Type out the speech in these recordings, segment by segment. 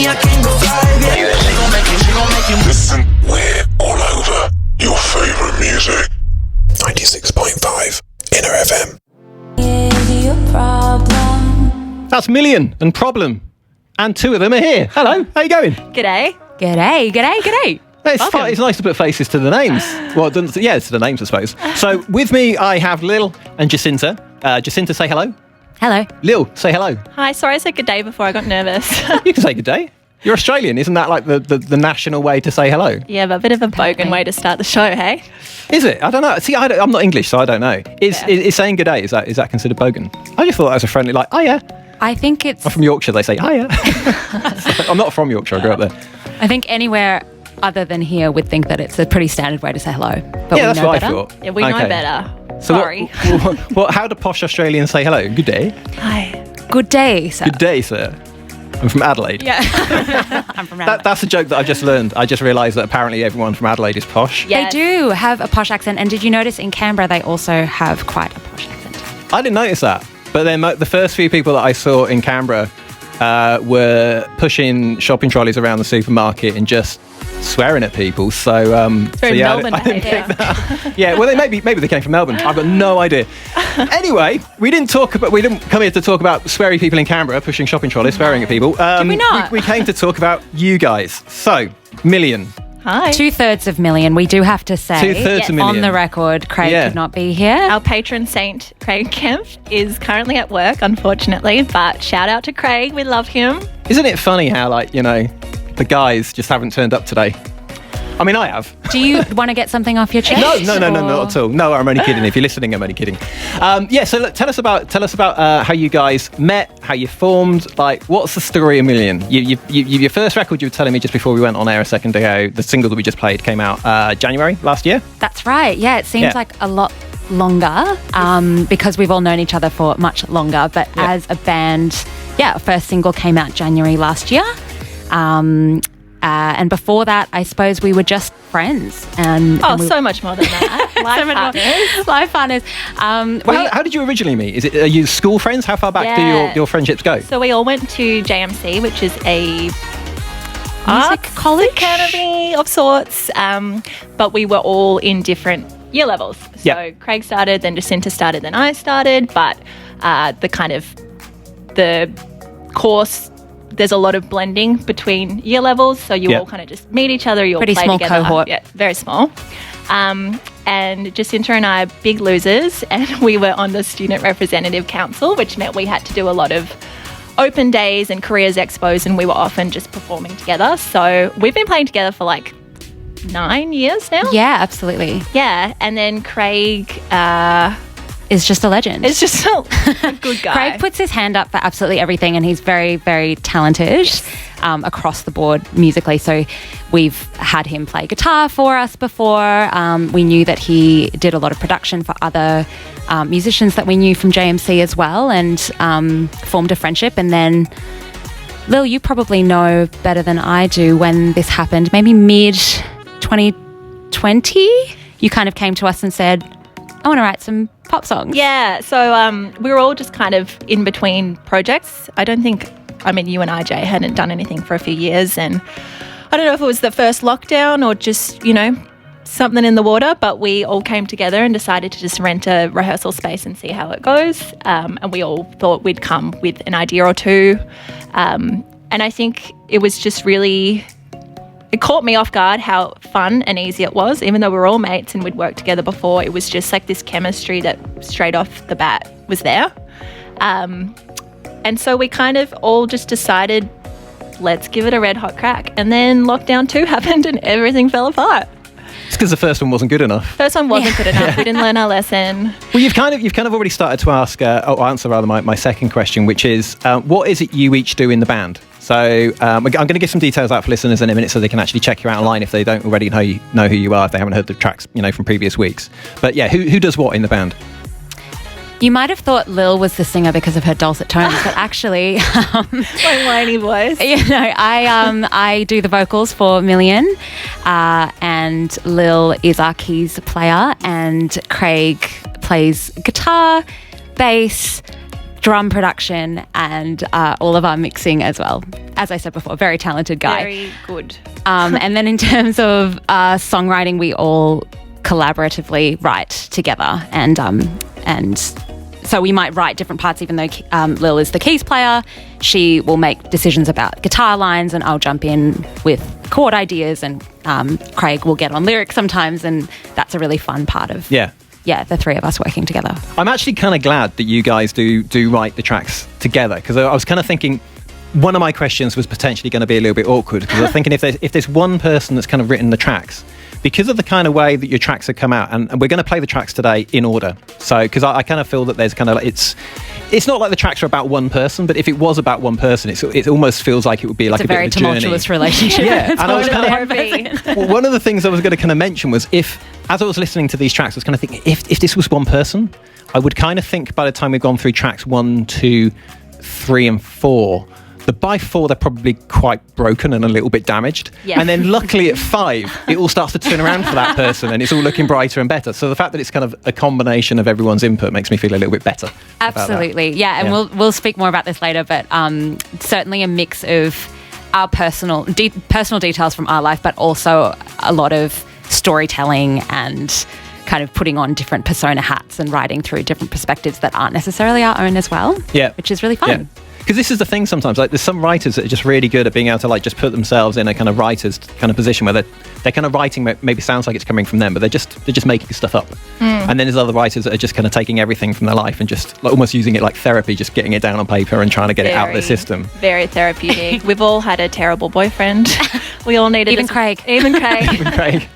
me, I came to fly, yeah. She gon' make you. Listen, we're all over your favourite music. 96.5 Inner FM. Is your problem? That's Million and Problem. And two of them are here. Hello, how you going? G'day. It's nice to put faces to the names. Well, to the names, I suppose. So with me, I have Lil and Jacinta. Jacinta, say hello. Hello. Lil, say hello. Hi, sorry I said good day before I got nervous. You can say good day. You're Australian. Isn't that like the national way to say hello? Yeah, but a bit of a bogan way to start the show, hey? Is it? I don't know. See, I'm not English, so I don't know. Is saying good day, is that considered bogan? I just thought that was a friendly, like, oh yeah. I think it's... I'm from Yorkshire, they say, oh yeah. I'm not from Yorkshire, I grew up there. I think anywhere other than here would think that it's a pretty standard way to say hello. But yeah, that's what better. I thought. Yeah, we know better. So sorry. How do posh Australians say hello? Good day. Hi. Good day, sir. Good day, sir. I'm from Adelaide. Yeah. I'm from Adelaide. That's a joke that I've just learned. I just realised that apparently everyone from Adelaide is posh. Yes. They do have a posh accent. And did you notice in Canberra they also have quite a posh accent? I didn't notice that. But then the first few people that I saw in Canberra were pushing shopping trolleys around the supermarket and just swearing at people. So, Melbourne I didn't behaviour. pick that. Yeah, well, maybe they came from Melbourne. I've got no idea. Anyway, we didn't come here to talk about sweary people in Canberra pushing shopping trolleys, swearing at people. Did we not? We came to talk about you guys. So, Million. Hi. 2/3 of Million, we do have to say. 2/3 of Million. On the record, Craig could not be here. Our patron saint, Craig Kemp, is currently at work, unfortunately, but shout out to Craig. We love him. Isn't it funny how, the guys just haven't turned up today? I mean, I have. Do you want to get something off your chest? No, not at all. No, I'm only kidding. If you're listening, I'm only kidding. So look, tell us about how you guys met, how you formed. Like, what's the story of Million? Your first record, you were telling me just before we went on air a second ago, the single that we just played came out January last year. That's right. Yeah, it seems like a lot longer because we've all known each other for much longer. But as a band, first single came out January last year. And before that, I suppose we were just friends. So much more than that. Life partners. How did you originally meet? Are you school friends? How far back do your friendships go? So we all went to JMC, which is a music college academy of sorts, but we were all in different year levels. So Craig started, then Jacinta started, then I started, but the course, there's a lot of blending between year levels, so you all kind of just meet each other, you all pretty play small together. cohort. Yeah, very small. And Jacinta and I are big losers, and we were on the Student Representative Council, which meant we had to do a lot of open days and careers expos, and we were often just performing together. So we've been playing together for 9 years now. Yeah, absolutely. Yeah, and then Craig... is just a legend. It's just a good guy. Craig puts his hand up for absolutely everything, and he's very, very talented across the board musically. So we've had him play guitar for us before. We knew that he did a lot of production for other musicians that we knew from JMC as well, and formed a friendship. And then, Lil, you probably know better than I do when this happened, maybe mid-2020, you kind of came to us and said, I want to write some pop songs. Yeah, so we were all just kind of in between projects. You and IJ hadn't done anything for a few years, and I don't know if it was the first lockdown or just, something in the water, but we all came together and decided to just rent a rehearsal space and see how it goes. And we all thought we'd come with an idea or two. And I think it was just really... It caught me off guard how fun and easy it was. Even though we were all mates and we'd worked together before, it was just this chemistry that straight off the bat was there. And so we kind of all just decided, let's give it a red hot crack. And then lockdown 2 happened and everything fell apart. It's because the first one wasn't good enough. First one wasn't good enough. We didn't learn our lesson. Well, you've kind of already started to answer my second question, which is, what is it you each do in the band? So I'm going to give some details out for listeners in a minute so they can actually check you out online if they don't already know who you are, if they haven't heard the tracks, from previous weeks. But yeah, who does what in the band? You might have thought Lil was the singer because of her dulcet tones, but actually... my whiny voice. I do the vocals for Million, and Lil is our keys player, and Craig plays guitar, bass, drum production, and all of our mixing as well. as I said before, very talented guy. Very good. And then in terms of songwriting, we all collaboratively write together, and so we might write different parts. Even though Lil is the keys player, she will make decisions about guitar lines, and I'll jump in with chord ideas, and Craig will get on lyrics sometimes, and that's a really fun part of the three of us working together. I'm actually kind of glad that you guys do write the tracks together, because I was kind of thinking one of my questions was potentially going to be a little bit awkward, because I was thinking if there's one person that's kind of written the tracks, because of the kind of way that your tracks have come out, and we're going to play the tracks today in order. So, because I kind of feel that there's kind of, it's not like the tracks are about one person, but if it was about one person, it almost feels like it would be like a bit of a journey. It's a very tumultuous relationship. Yeah, and I was Therapy. one of the things I was going to kind of mention was as I was listening to these tracks, I was kind of thinking, if this was one person, I would kind of think by the time we've gone through tracks 1, 2, 3 and 4, that by 4 they're probably quite broken and a little bit damaged. Yes. And then luckily at 5 it all starts to turn around for that person, and it's all looking brighter and better. So the fact that it's kind of a combination of everyone's input makes me feel a little bit better. Absolutely, yeah. And we'll speak more about this later, but certainly a mix of our personal details from our life, but also a lot of storytelling and kind of putting on different persona hats and writing through different perspectives that aren't necessarily our own as well. Yeah, which is really fun. Yeah. Because this is the thing sometimes, like there's some writers that are just really good at being able to like just put themselves in a kind of writer's kind of position where they're kind of writing maybe sounds like it's coming from them, but they're just making stuff up. And then there's other writers that are just kind of taking everything from their life and just like, almost using it like therapy, just getting it down on paper and trying to get it out of their system. Very therapeutic. We've all had a terrible boyfriend. We all needed Even Craig. Even Craig. Even Craig.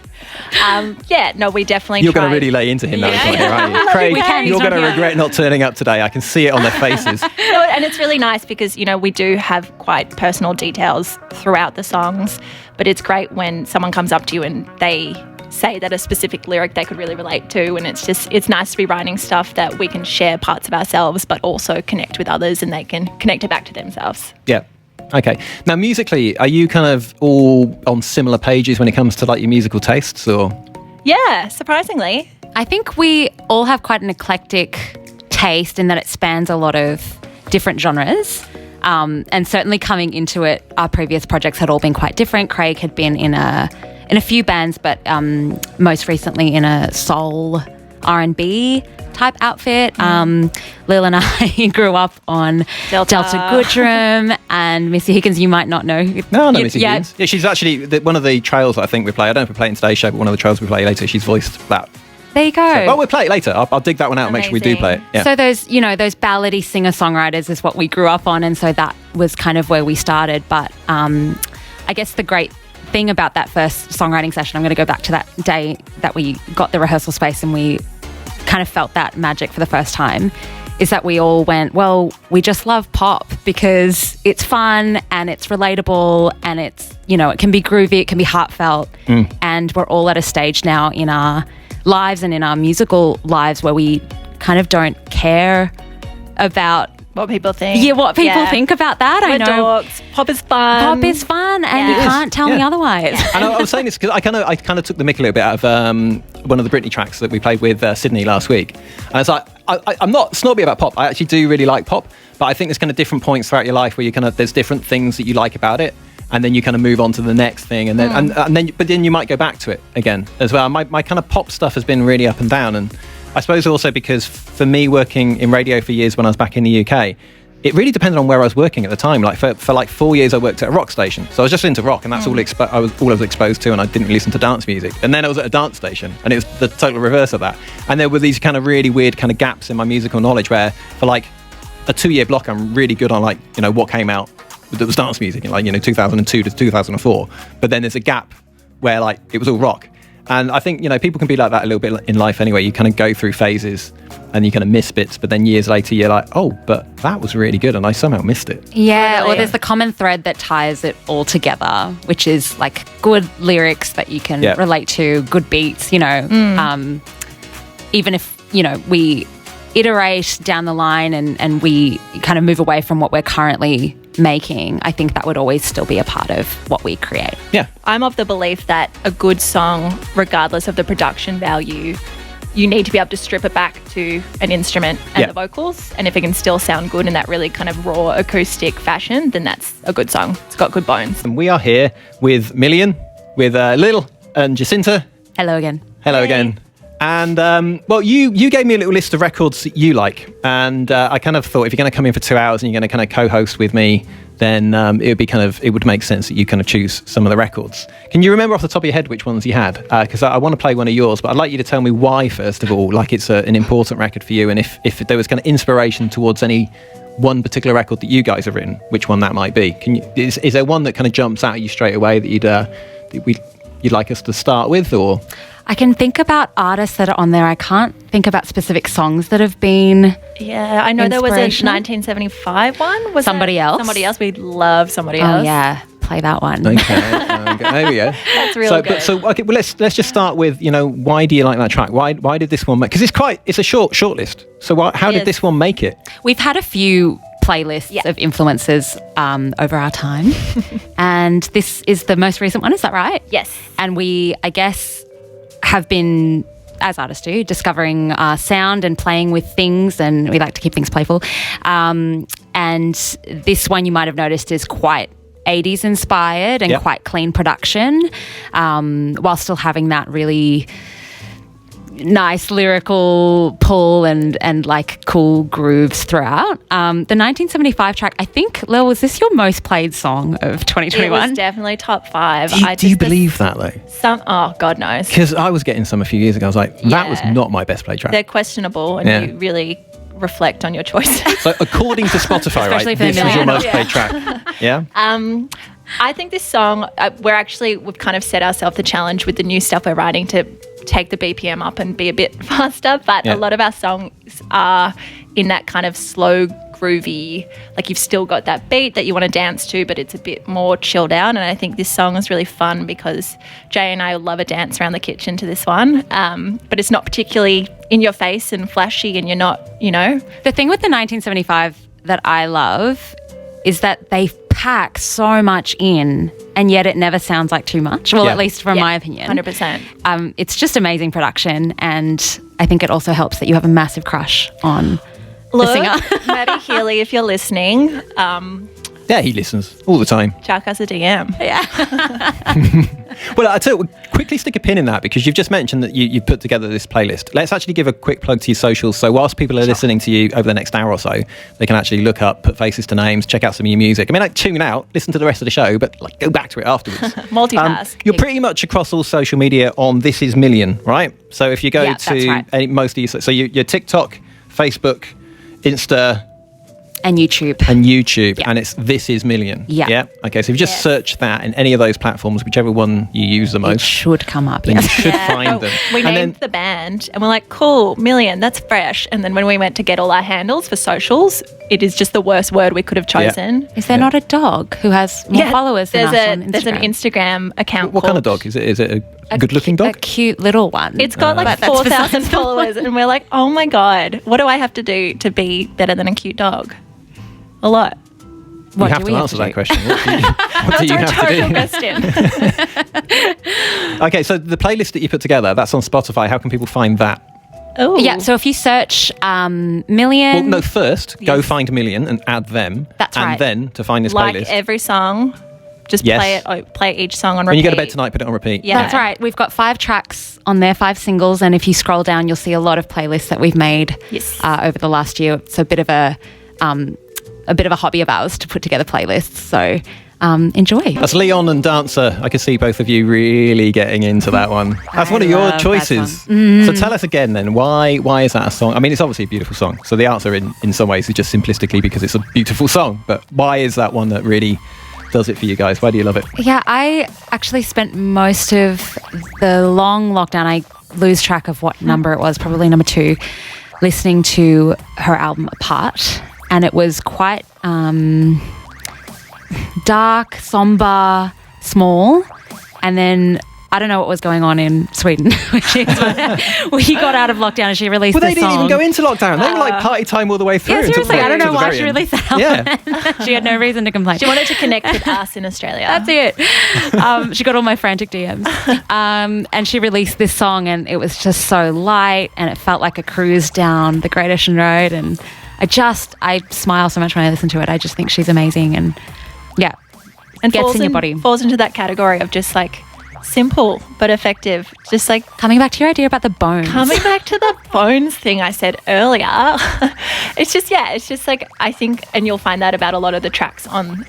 We definitely You're going to really lay into him now, aren't you? Craig, you're going to regret not turning up today. I can see it on their faces. And it's really nice because, we do have quite personal details throughout the songs, but it's great when someone comes up to you and they say that a specific lyric they could really relate to, and it's nice to be writing stuff that we can share parts of ourselves but also connect with others and they can connect it back to themselves. Yeah. Okay. Now, musically, are you kind of all on similar pages when it comes to like your musical tastes, or? Yeah, surprisingly. I think we all have quite an eclectic taste in that it spans a lot of different genres. And certainly coming into it, our previous projects had all been quite different. Craig had been in a few bands, but most recently in a soul R&B type outfit. Lil and I grew up on Delta Goodrum and Missy Higgins. You might not know. No, Missy Higgins. Yeah, she's actually one of the trails that I think we play. I don't know if we play it in today's show, but one of the trails we play later, she's voiced that. There you go. We'll play it later. I'll dig that one out and make sure we do play it. Yeah. So those ballady singer-songwriters is what we grew up on, and so that was kind of where we started. But I guess the great thing about that first songwriting session, I'm going to go back to that day that we got the rehearsal space and we kind of felt that magic for the first time, is that we all went, well, we just love pop because it's fun and it's relatable and it's, it can be groovy, it can be heartfelt. And we're all at a stage now in our lives and in our musical lives where we kind of don't care about what people think. Yeah, what people think about that. We're dorks. Pop is fun. Pop is fun, and you can't tell me otherwise. And I was saying this because I kind of took the mick a little bit out of one of the Britney tracks that we played with Sydney last week. And it's like, I'm not snobby about pop. I actually do really like pop, but I think there's kind of different points throughout your life where there's different things that you like about it. And then you kind of move on to the next thing, and then but then you might go back to it again as well. My kind of pop stuff has been really up and down, and I suppose also because for me working in radio for years when I was back in the UK, it really depended on where I was working at the time. Like for like 4 years I worked at a rock station, so I was just into rock, and that's all I was exposed to, and I didn't listen to dance music. And then I was at a dance station, and it was the total reverse of that. And there were these kind of really weird kind of gaps in my musical knowledge where for like a 2-year block I'm really good on like what came out that was dance music in like 2002 to 2004, but then there's a gap where like it was all rock. And I think people can be like that a little bit in life anyway. You kind of go through phases and you kind of miss bits, but then years later you're like, oh, but that was really good and I somehow missed it. Yeah, or there's the common thread that ties it all together, which is like good lyrics that you can relate to, good beats, even if we iterate down the line and we kind of move away from what we're currently making, I think that would always still be a part of what we create. Yeah. I'm of the belief that a good song, regardless of the production value, you need to be able to strip it back to an instrument and Yeah. the vocals. And if it can still sound good in that really kind of raw acoustic fashion, then that's a good song. It's got good bones. And we are here with Million, with Lil and Jacinta. Hello again. Hello again. And, well, you gave me a little list of records that you like. And I kind of thought if you're going to come in for 2 hours and you're going to kind of co-host with me, then it would make sense that you kind of choose some of the records. Can you remember off the top of your head which ones you had? Because I want to play one of yours, but I'd like you to tell me why, first of all, like it's an important record for you. And if there was kind of inspiration towards any one particular record that you guys have written, which one that might be. Is there one that kind of jumps out at you straight away that you'd like us to start with, or? I can think about artists that are on there. I can't think about specific songs that have been. Yeah, I know there was a Inspirational? 1975 one. Was Somebody that Else? Somebody Else. We love Somebody Oh Else. yeah, play that one. Okay, there we go. That's real good. Okay, well, let's just start with, why do you like that track? Why did this one make? Because it's a short list. So how did Yes. this one make it? We've had a few playlists of influences over our time, and this is the most recent one. Is that right? Yes. And we, I guess, have been, as artists do, discovering sound and playing with things, and we like to keep things playful. And this one, you might have noticed, is quite 80s inspired and quite clean production, while still having that really nice lyrical pull and like cool grooves throughout. The 1975 track, I think, Lil, was this your most played song of It 2021? was definitely top 5. Do you believe that though? Oh, God knows. Because I was getting some a few years ago. I was like, that was Yeah. not my best played track. They're questionable, and Yeah. you really reflect on your choices. So according to Spotify, Especially right, for the this was your million. most played track. Yeah. I think this song, we've kind of set ourselves the challenge with the new stuff we're writing to take the BPM up and be a bit faster. But Yeah. a lot of our songs are in that kind of slow, groovy, like you've still got that beat that you want to dance to, but it's a bit more chilled out. And I think this song is really fun because Jay and I love a dance around the kitchen to this one. But it's not particularly in your face and flashy, and you're not, The thing with the 1975 that I love is that they pack so much in, and yet it never sounds like too much. Well, Yeah. at least from my opinion. 100%. It's just amazing production, and I think it also helps that you have a massive crush on the singer. Maybe Healy, if you're listening, Yeah, he listens all the time. chuck us a DM. Well, I tell you, quickly stick a pin in that because you've just mentioned that you've put together this playlist. Let's actually give a quick plug to your socials. So whilst people are listening to you over the next hour or so, they can actually look up, put faces to names, check out some of your music. I mean, like, tune out, listen to the rest of the show, but like go back to it afterwards. Multitask. You're pretty much across all social media on This Is Million, right? So if you go Yeah, that's to right. most of your TikTok, Facebook, Insta, And YouTube. and YouTube, Yeah. and it's This Is Million. Yeah. Yeah. Okay. So if you just Yes. search that in any of those platforms, whichever one you use the It most, should come up. then you Yes. should find them. We And named then, the band and we're like, cool, Million, that's fresh. And then when we went to get all our handles for socials, it is just the worst word we could have chosen. Is there not a dog who has more followers than us on Instagram? There's an Instagram account what kind called of dog is it? Is it a good-looking A dog? cute little one. It's got like But that's 4,000 besides the followers, and we're like, oh my God, what do I have to do to be better than a cute dog? A lot. What you have do to we answer to that do? question. What do you That's a have to rhetorical do? question. Okay, so the playlist that you put together, that's on Spotify. How can people find that? Oh, Yeah, so if you search Million. Well, no, first, go Yes. find Million and add them. That's and right. then to find this like playlist. every song, just Yes. play each song on When repeat. you go to bed tonight, put it on repeat. Yeah. That's right. We've got 5 tracks on there, 5 singles, and if you scroll down, you'll see a lot of playlists that we've made Yes. over the last year. It's a bit of a hobby of ours to put together playlists. So enjoy. That's Leon and Dancer. I can see both of you really getting into that one. That's one of your love that choices. song. So tell us again then, why is that a song? I mean, it's obviously a beautiful song. So the answer in some ways is just simplistically because it's a beautiful song. But why is that one that really does it for you guys? Why do you love it? Yeah, I actually spent most of the long lockdown, I lose track of what number it was, probably number 2, listening to her album Apart. And it was quite dark, somber, small. And then I don't know what was going on in Sweden. We got out of lockdown and she released Well, this they song. didn't even go into lockdown. They were like party time all the way through. Yeah, seriously, I don't know why very she end. released that album. She had no reason to complain. She wanted to connect with us in Australia. That's it. She got all my frantic DMs. And she released this song and it was just so light and it felt like a cruise down the Great Ocean Road. And I smile so much when I listen to it. I just think she's amazing and and gets in your body. Falls into that category of just like simple but effective. Just like Coming back to your idea about the bones. coming back to the bones thing I said earlier. It's just like, I think, and you'll find that about a lot of the tracks on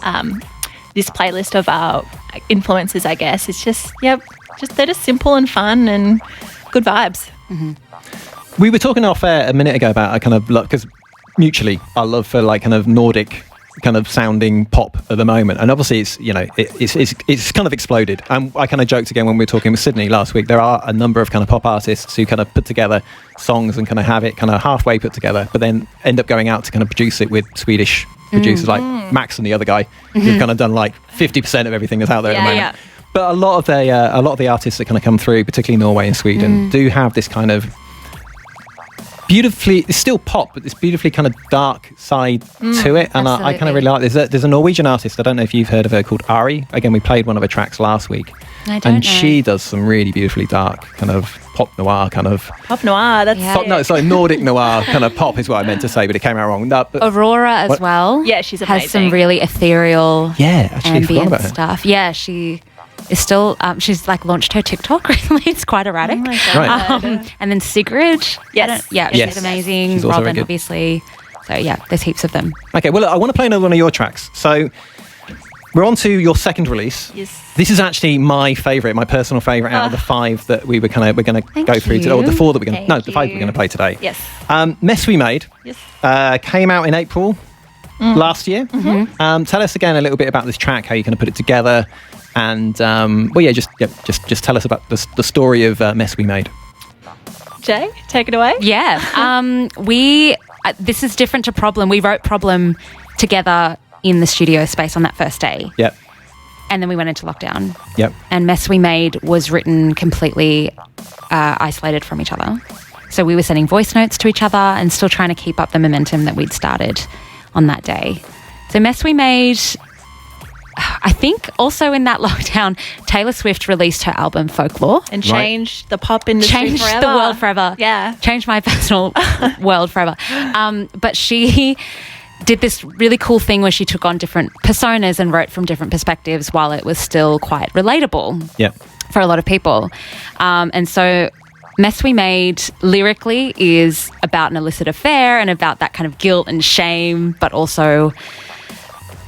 this playlist of our influences, I guess. It's just they're just simple and fun and good vibes. We were talking off air a minute ago about a kind of, because mutually, our love for like kind of Nordic kind of sounding pop at the moment, and obviously it's kind of exploded. And I kind of joked again when we were talking with Sydney last week. There are a number of kind of pop artists who kind of put together songs and kind of have it kind of halfway put together, but then end up going out to kind of produce it with Swedish producers like Max and the other guy who've kind of done like 50% of everything that's out there at the moment. Yeah. But a lot of the artists that kind of come through, particularly Norway and Sweden, do have this kind of beautifully, it's still pop, but this beautifully kind of dark side to it, and I kind of really like this. There's a Norwegian artist, I don't know if you've heard of her, called Ari. Again, we played one of her tracks last week, I don't and know. she does some really beautifully dark kind of pop noir kind of Pop noir, that's Nordic noir kind of pop is what I meant to say, but it came out wrong. No, but, Aurora as What? well. Yeah, she's has some amazing. really ethereal yeah, actually, I forgot ambient about her. stuff. Yeah, she is still. She's like launched her TikTok recently. It's quite erratic. Oh my Right. God. And then Sigrid. Yes. Yeah, Yes. she's amazing. She's also very Robin, good. obviously. So yeah, there's heaps of them. Okay, well, I want to play another one of your tracks. So we're on to your second release. Yes. This is actually my favourite, my personal favourite out of the 5 that we're going to Thank go through today, you. or the 4 that we're going to, Thank no, the 5 you. we're going to play today. Yes. Mess We Made Yes. came out in April last year. Tell us again a little bit about this track, how you kind of put it together, and just tell us about the story of Mess We Made. Jay, take it away. Yeah. This is different to Problem. We wrote Problem together in the studio space on that first day. Yep. And then we went into lockdown. Yep. And Mess We Made was written completely isolated from each other. So we were sending voice notes to each other and still trying to keep up the momentum that we'd started on that day. So Mess We Made, I think also in that lockdown, Taylor Swift released her album Folklore. And changed the pop industry Changed forever. the world forever. Yeah. Changed my personal world forever. But she did this really cool thing where she took on different personas and wrote from different perspectives while it was still quite relatable Yep. for a lot of people. And so Mess We Made lyrically is about an illicit affair and about that kind of guilt and shame, but also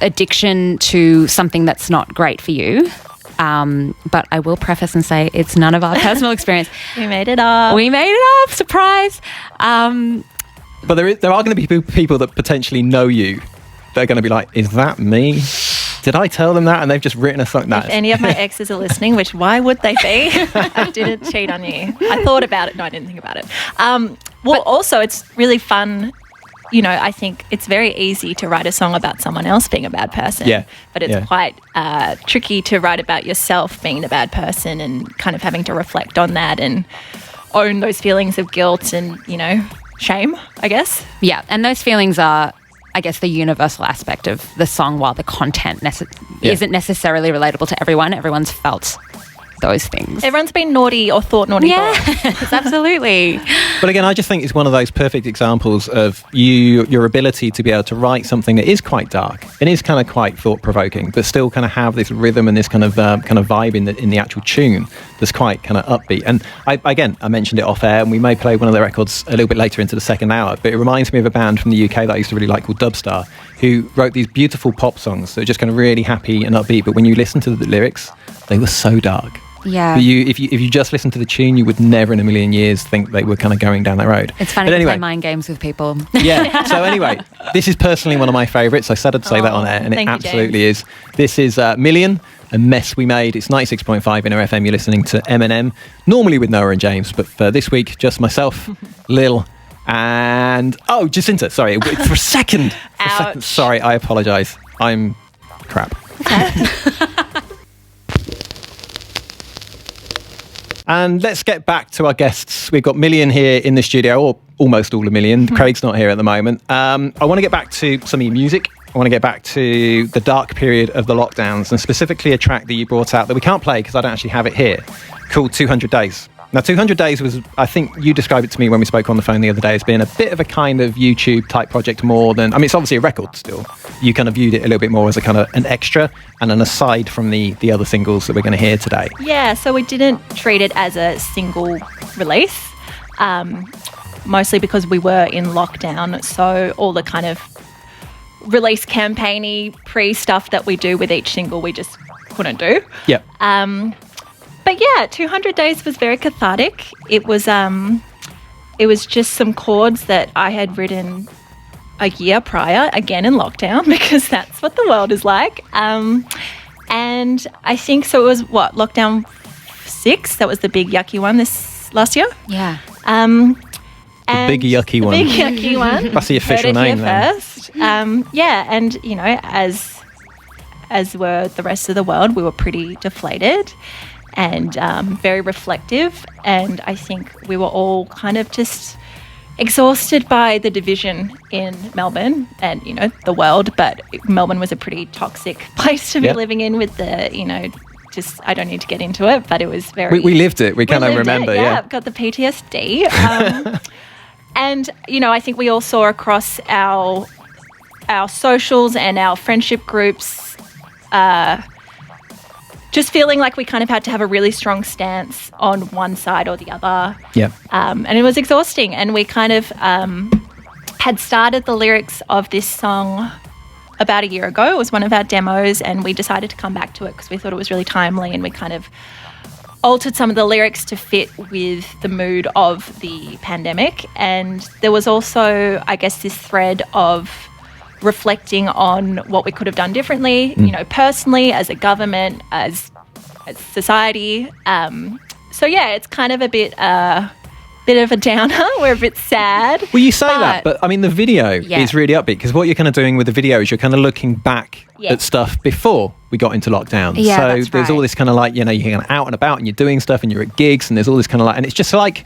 addiction to something that's not great for you. But I will preface and say it's none of our personal experience. We made it up. We made it up, surprise. But there are going to be people that potentially know you. They're going to be like, is that me? Did I tell them that? And they've just written a song. If any of my exes are listening, which why would they be? I didn't cheat on you. I thought about it. No, I didn't think about it. Also, it's really fun. You know, I think it's very easy to write a song about someone else being a bad person. Yeah. But it's quite tricky to write about yourself being the bad person and kind of having to reflect on that and own those feelings of guilt and, you know, shame, I guess. Yeah, and those feelings are, I guess, the universal aspect of the song, while the content isn't necessarily relatable to everyone. Everyone's felt those things. Everyone's been naughty or thought naughty. Yes, absolutely. But again, I just think it's one of those perfect examples of your ability to be able to write something that is quite dark and is kind of quite thought-provoking, but still kind of have this rhythm and this kind of vibe in the actual tune that's quite kind of upbeat. And I mentioned it off air, and we may play one of the records a little bit later into the second hour, but it reminds me of a band from the UK that I used to really like called Dubstar, who wrote these beautiful pop songs that are just kind of really happy and upbeat, but when you listen to the lyrics, they were so dark. Yeah. But if you just listen to the tune, you would never in a million years think they were kind of going down that road. It's funny But to anyway, play mind games with people. yeah. So anyway, this is personally one of my favourites. I said I'd say that on air, and it thank you, absolutely is. This is Million, a Mess We Made. It's 96.5 Inner FM. You're listening to M&M, normally with Noah and James, but for this week, just myself, Lil, and Jacinta. Sorry, for a second. Ouch. Sorry, I apologise. I'm crap. And let's get back to our guests. We've got Million here in the studio, or almost all a Million. Craig's not here at the moment. I want to get back to some of your music. I want to get back to the dark period of the lockdowns, and specifically a track that you brought out that we can't play because I don't actually have it here, called 200 Days. Now, 200 Days was, I think you described it to me when we spoke on the phone the other day, as being a bit of a kind of YouTube type project more than, I mean, it's obviously a record still. You kind of viewed it a little bit more as a kind of an extra and an aside from the other singles that we're going to hear today. Yeah, so we didn't treat it as a single release, mostly because we were in lockdown. So all the kind of release campaigny pre-stuff that we do with each single, we just couldn't do. Yeah. But yeah, 200 Days was very cathartic. It was just some chords that I had written a year prior, again in lockdown, because that's what the world is like. And I think, so it was lockdown 6? That was the big yucky one this last year? Yeah. The big yucky one. The big yucky one. That's the official Heard it here name then. first. Yeah, and you know, as were the rest of the world, we were pretty deflated and very reflective, and I think we were all kind of just exhausted by the division in Melbourne and, you know, the world, but Melbourne was a pretty toxic place to be living in with the, you know, just, I don't need to get into it, but it was very... We lived it. We kind of remember, yeah. Got the PTSD. And, you know, I think we all saw across our socials and our friendship groups just feeling like we kind of had to have a really strong stance on one side or the other. Yeah. And it was exhausting. And we kind of had started the lyrics of this song about a year ago. It was one of our demos, and we decided to come back to it because we thought it was really timely, and we kind of altered some of the lyrics to fit with the mood of the pandemic. And there was also, I guess, this thread of reflecting on what we could have done differently, you know, personally, as a government, as society. So yeah, it's kind of a bit of a downer. We're a bit sad. Well, you say that, but I mean, the video is really upbeat, because what you're kind of doing with the video is you're kind of looking back at stuff before we got into lockdown. Yeah, so that's there's all this kind of like, you know, you're kind of out and about and you're doing stuff and you're at gigs, and there's all this kind of like, and it's just like,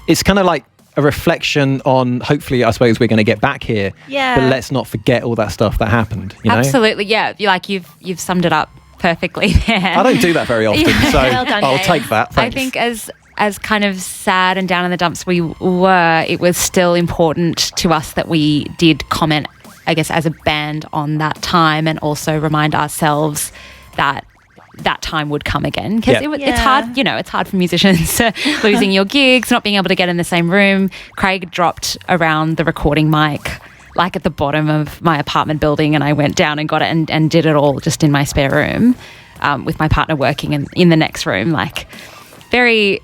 it's kind of like a reflection on, hopefully, I suppose we're going to get back here. Yeah. But let's not forget all that stuff that happened. You know? Absolutely, yeah. You've summed it up perfectly there. I don't do that very often, so Well done, I'll Dave. take that. Thanks. I think as kind of sad and down in the dumps we were, it was still important to us that we did comment, I guess, as a band on that time, and also remind ourselves that that time would come again, because it's hard, you know, it's hard for musicians losing your gigs, not being able to get in the same room. Craig dropped around the recording mic like at the bottom of my apartment building, and I went down and got it and did it all just in my spare room, with my partner working in the next room. Like, very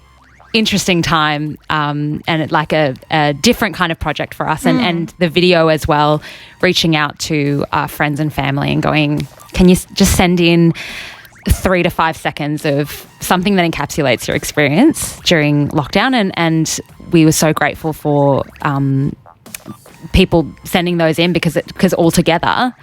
interesting time, and like a different kind of project for us, and the video as well, reaching out to our friends and family and going, can you just send in 3 to 5 seconds of something that encapsulates your experience during lockdown, and we were so grateful for people sending those in, because altogether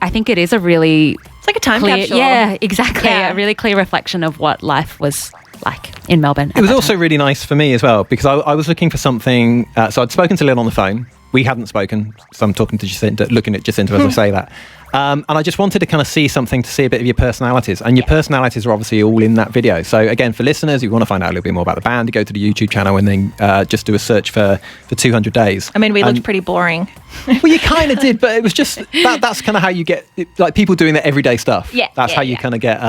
I think it is a really, It's like a time clear, capsule. yeah, exactly, Yeah. a really clear reflection of what life was like in Melbourne. It was also really nice for me as well, because I was looking for something. So I'd spoken to Lil on the phone. We hadn't spoken, so I'm talking to Jacinta, looking at Jacinta as I say that. And I just wanted to kind of see something, to see a bit of your personalities. And your personalities are obviously all in that video. So again, for listeners who want to find out a little bit more about the band, you go to the YouTube channel and then just do a search for 200 Days. I mean, we looked pretty boring. Well, you kind of did, but it was just, that's kind of how you get, like, people doing their everyday stuff. Yeah, That's yeah, how you yeah. kind of get,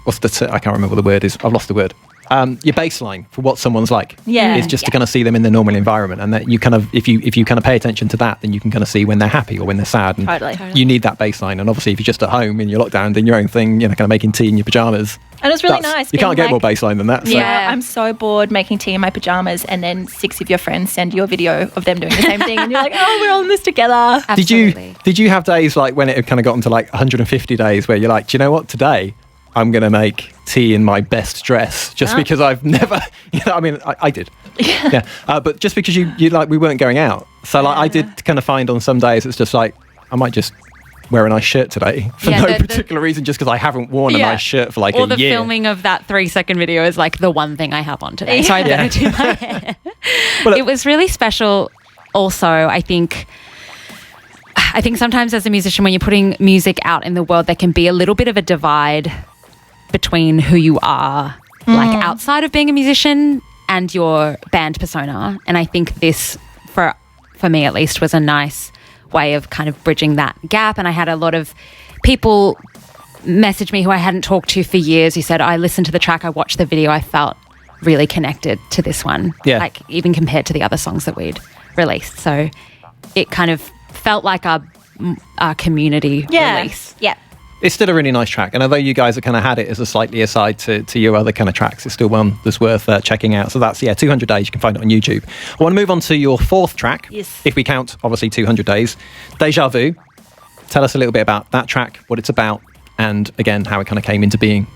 what's the, I can't remember what the word is. I've lost the word. Your baseline for what someone's like Yeah, is just to yeah. kind of see them in their normal environment, and that you kind of, if you kind of pay attention to that, then you can kind of see when they're happy or when they're sad. And Totally. you need that baseline. And obviously, if you're just at home in your lockdown, doing your own thing, you know, kind of making tea in your pajamas. And it was really that's- nice. You being can't get more like, baseline than that. So. Yeah, I'm so bored making tea in my pajamas, and then 6 of your friends send you a video of them doing the same thing, and you're like, oh, we're all in this together. Absolutely. Did you have days like when it had kind of gotten to like 150 days where you're like, do you know what, today I'm going to make tea in my best dress, just because I've never, you know, I mean, I did. Yeah. But just because you like, we weren't going out. So like I did kind of find on some days, it's just like, I might just wear a nice shirt today for Yeah, no particular reason, just because I haven't worn a nice shirt for like or a the year. filming of that 3-second video is like the one thing I have on today, so I better do my hair. Well, it was really special. Also, I think sometimes as a musician, when you're putting music out in the world, there can be a little bit of a divide between who you are, like outside of being a musician, and your band persona. And I think this, for me at least, was a nice way of kind of bridging that gap. And I had a lot of people message me who I hadn't talked to for years who said, I listened to the track, I watched the video, I felt really connected to this one. Yeah. Like even compared to the other songs that we'd released. So it kind of felt like our community release. Yeah. It's still a really nice track, and although you guys have kind of had it as a slightly aside to your other kind of tracks, it's still one that's worth checking out. So that's 200 Days. You can find it on YouTube. I want to move on to your fourth track, if we count obviously 200 Days, Deja Vu. Tell us a little bit about that track, what it's about, and again how it kind of came into being.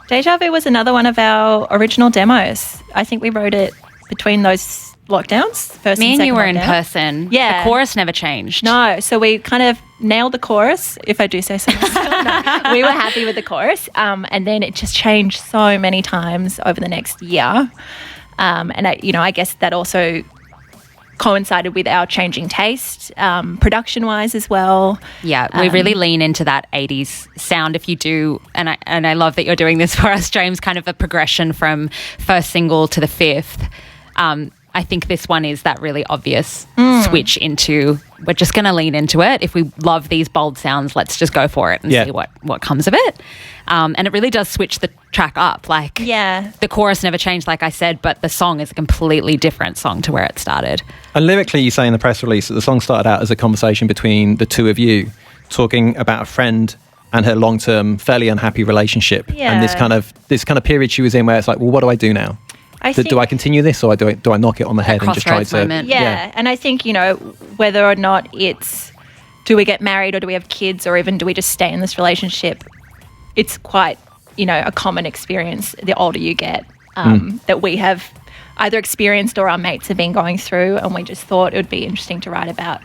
Deja Vu was another one of our original demos. I think we wrote it between those lockdowns. Me and you were in lockdown. person. Yeah. The chorus never changed. No, so we kind of nailed the chorus, if I do say so myself. No, we were happy with the chorus, and then it just changed so many times over the next year. And I guess that also coincided with our changing taste, production-wise as well. Yeah, we really lean into that 80s sound. If you do, and I love that you're doing this for us, James, kind of a progression from first single to the fifth. I think this one is that really obvious switch into, we're just going to lean into it. If we love these bold sounds, let's just go for it and see what comes of it. And it really does switch the track up. Like, the chorus never changed, like I said, but the song is a completely different song to where it started. And lyrically, you say in the press release that the song started out as a conversation between the two of you, talking about a friend and her long-term, fairly unhappy relationship. Yeah. And this kind of period she was in where it's like, well, what do I do now? Do I continue this, or do I knock it on the head and just try to... Moment. Yeah, and I think, whether or not it's, do we get married or do we have kids, or even do we just stay in this relationship, it's quite, a common experience the older you get, that we have either experienced or our mates have been going through, and we just thought it would be interesting to write about,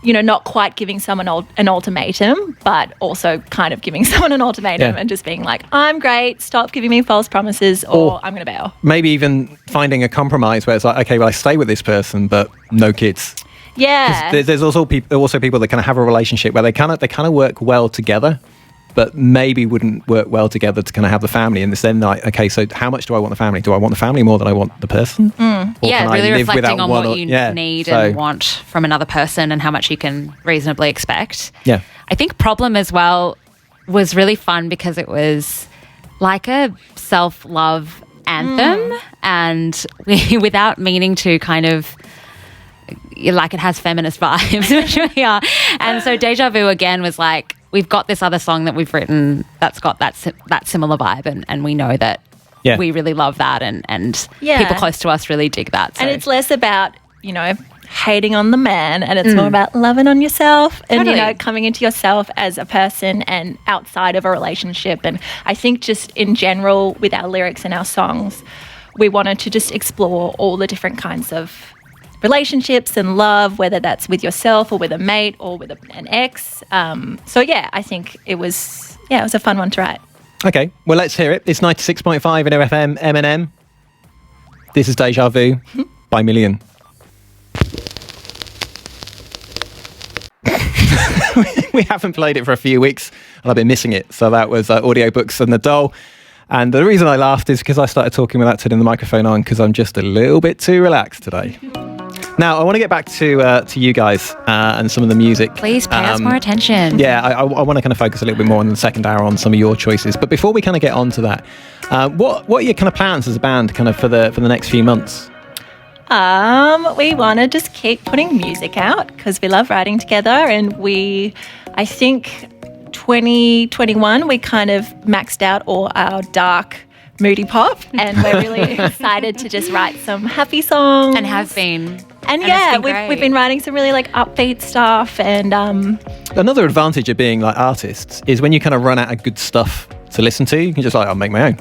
not quite giving someone an ultimatum, but also kind of giving someone an ultimatum and just being like, I'm great, stop giving me false promises, or I'm going to bail. Maybe even finding a compromise where it's like, okay, well, I stay with this person, but no kids. Yeah. There's also people that kind of have a relationship where they kind of work well together, but maybe wouldn't work well together to kind of have the family. And it's then like, okay, so how much do I want the family? Do I want the family more than I want the person? Yeah, really reflecting on what you need and want from another person and how much you can reasonably expect. Yeah. I think Problem as well was really fun because it was like a self-love anthem and without meaning to kind of, like, it has feminist vibes, which we are. And so Deja Vu again was like, we've got this other song that we've written that's got that similar vibe, and we know that we really love that, and people close to us really dig that. So. And it's less about, hating on the man, and it's more about loving on yourself and, coming into yourself as a person and outside of a relationship. And I think just in general with our lyrics and our songs, we wanted to just explore all the different kinds of relationships and love, whether that's with yourself or with a mate or with an ex. I think it was a fun one to write. Okay, well, let's hear it. It's 96.5 in FM M&M. This is Deja Vu by Million. We haven't played it for a few weeks and I've been missing it. So that was Audiobooks and the Doll. And the reason I laughed is because I started talking without turning the microphone on because I'm just a little bit too relaxed today. Now, I want to get back to you guys and some of the music. Please pay us more attention. Yeah, I want to kind of focus a little bit more in the second hour on some of your choices. But before we kind of get on to that, what are your kind of plans as a band kind of for the next few months? We want to just keep putting music out because we love writing together, and I think 2021 we kind of maxed out all our dark moody pop, and we're really excited to just write some happy songs. And have been. And we've been writing some really like upbeat stuff. And another advantage of being like artists is when you kind of run out of good stuff to listen to, you can just like, I'll make my own.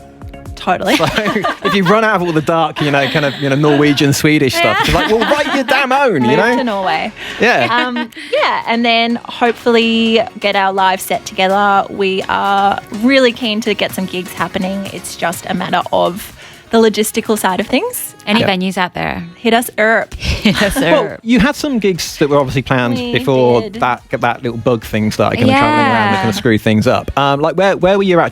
Totally. So if you run out of all the dark, Norwegian, Swedish stuff, it's like, well, write your damn own, Move to Norway. Yeah. And then hopefully get our live set together. We are really keen to get some gigs happening. It's just a matter of the logistical side of things. Any venues out there? Hit us up. Well, you had some gigs that were obviously planned before that little bug thing started kind of travelling around and kind of screw things up. Like where were your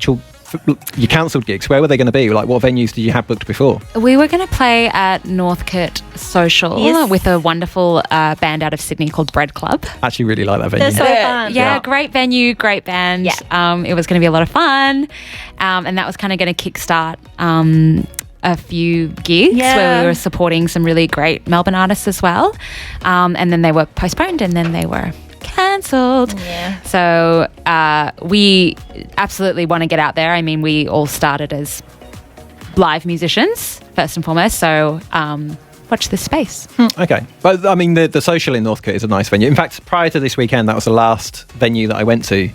cancelled gigs? Where were they going to be? Like what venues did you have booked before? We were going to play at Northcote Social with a wonderful band out of Sydney called Bread Club. Actually really like that venue. They're so fun. Yeah, great venue, great band. Yeah. It was going to be a lot of fun. And that was kind of going to kickstart a few gigs where we were supporting some really great Melbourne artists as well. And then they were postponed and then they were cancelled. Yeah. So we absolutely want to get out there. I mean, we all started as live musicians first and foremost. So watch this space. Okay. But I mean, the Social in Northcote is a nice venue. In fact, prior to this weekend, that was the last venue that I went to.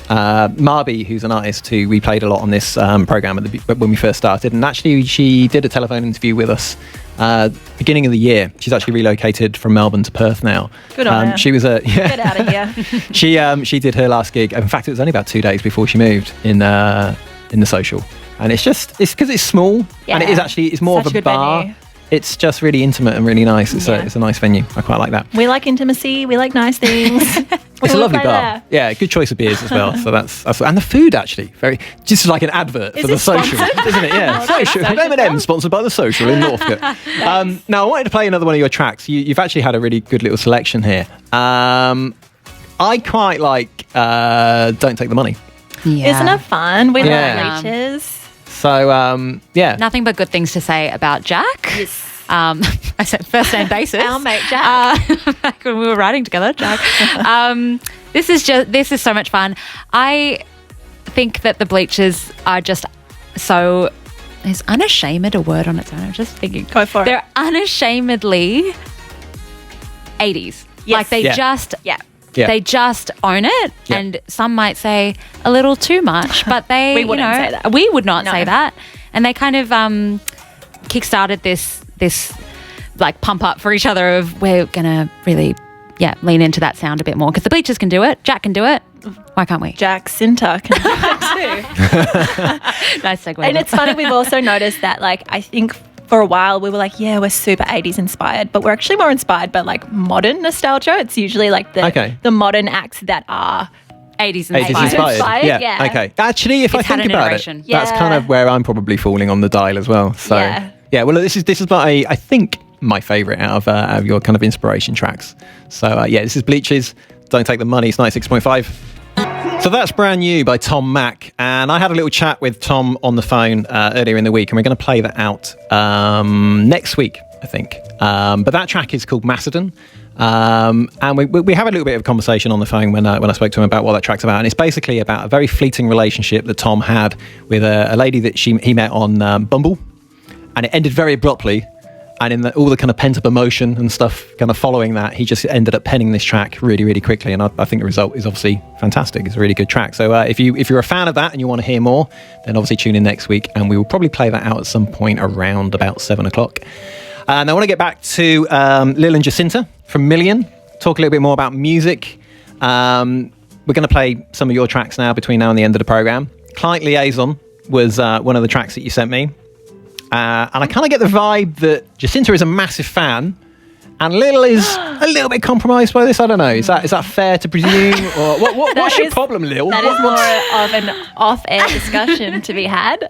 Marby, who's an artist who we played a lot on this programme when we first started, and actually she did a telephone interview with us beginning of the year. She's actually relocated from Melbourne to Perth now. Good on her. She was Get out of here. she did her last gig. In fact, it was only about 2 days before she moved in the Social, and it's because it's small and it's more Such of a bar. venue. It's just really intimate and really nice. It's a nice venue. I quite like that. We like intimacy. We like nice things. It's a lovely bar. Yeah, good choice of beers as well. So that's and the food actually just like an advert for the Social, isn't it? Yeah, Social. M&M sponsored by the Social in Northcote. Now I wanted to play another one of your tracks. You've actually had a really good little selection here. I quite like "Don't Take the Money." Yeah. Isn't it fun? We Yeah. love leeches. So Nothing but good things to say about Jack. Yes. I said first name basis. Our mate Jack. Back when we were writing together, Jack. This is so much fun. I think that the Bleachers are just so. Is unashamed a word on its own? I'm just thinking. Go for it. They're unashamedly 80s. Yes. Like they just. Yeah. Yeah. They just own it, Yeah. and some might say a little too much, but they, We wouldn't say that. We would not No. say that, and they kind of kickstarted this like pump up for each other of we're gonna really lean into that sound a bit more because the Bleachers can do it, Jack can do it. Why can't we? Jacinta can do it too. Nice segue. And it's funny, we've also noticed that, like, I think for a while we were like, yeah, we're super 80s inspired, but we're actually more inspired by like modern nostalgia. It's usually like the modern acts that are 80s 80s inspired. Yeah. Okay. Actually, if It's I had think an about iteration. it, that's Yeah. kind of where I'm probably falling on the dial as well. So Yeah. well, this is I think my favourite out of your kind of inspiration tracks. So this is Bleachers. Don't Take the Money. It's 96.5. So that's Brand New by Tom Mack, and I had a little chat with Tom on the phone earlier in the week, and we're going to play that out next week, I think. But that track is called Macedon, and we have a little bit of a conversation on the phone when I spoke to him about what that track's about, and it's basically about a very fleeting relationship that Tom had with a lady that he met on Bumble, and it ended very abruptly. And in all the kind of pent-up emotion and stuff kind of following that, he just ended up penning this track really, really quickly. And I think the result is obviously fantastic. It's a really good track. So if you're a fan of that and you want to hear more, then obviously tune in next week. And we will probably play that out at some point around about 7 o'clock. And I want to get back to Lil and Jacinta from Million. Talk a little bit more about music. We're going to play some of your tracks now between now and the end of the programme. Client Liaison was one of the tracks that you sent me. And I kind of get the vibe that Jacinta is a massive fan, and Lil is a little bit compromised by this. I don't know. Is that fair to presume? Or what's your problem, Lil? That is more of an off-air discussion to be had.